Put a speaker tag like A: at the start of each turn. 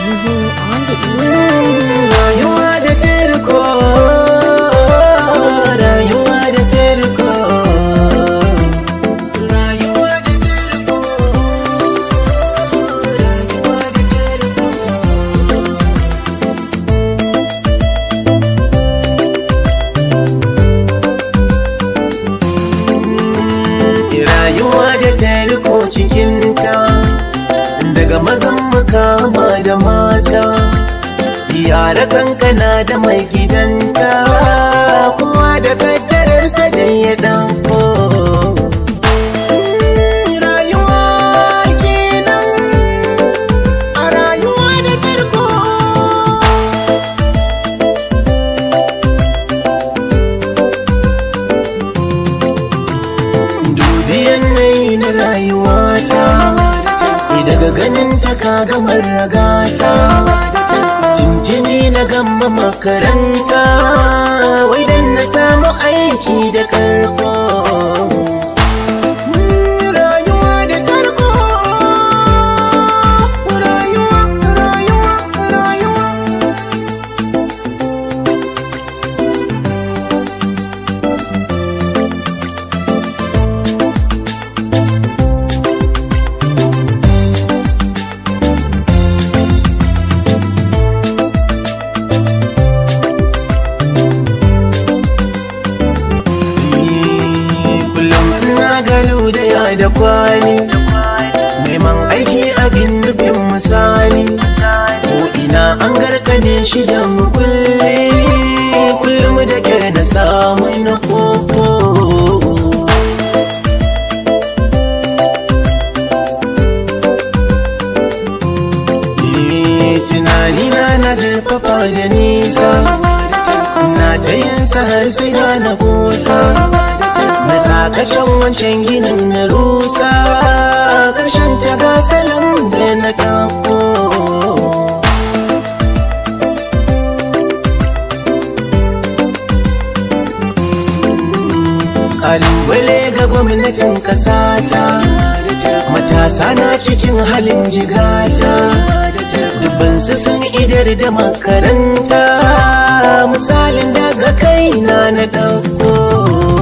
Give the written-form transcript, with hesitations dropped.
A: Nuhu on the beat.
B: Rayuwa da tarko, rayuwa da tarko, rayuwa da tarko, rayuwa da tarko. Rayuwa da tarko cikinta, daga mazan makama da mata, yara kankana da mai gidanta, kowa da kaddararsa da ya ɗauko. Rayuwa kenan a rayuwa da tarko. Dubi yanayi na rayuwata, daga ganin ta kaga maragata, jinjini na gama makaranta, wai dan na samu aiki da karko. Rayuwa da tarko, rayuwa, rayuwa, rayuwa. Galu da ya da kwali, neman aiki abin nufin misali, ko ina an garkane shi da mukulli, kullum da kyar na samu na koko. Tunanina na zurfafa da nisa, na ta yin sahar sai da na kusa, na sakacin wancan ginin na rusa, ƙarshen ta ga salam da na ɗauko. Ƙalubale ga gwamnatin ƙasata, matasa na cikin halin jigata, dubbansu sun idar da makaranta, misalin daga kaina na ɗauko.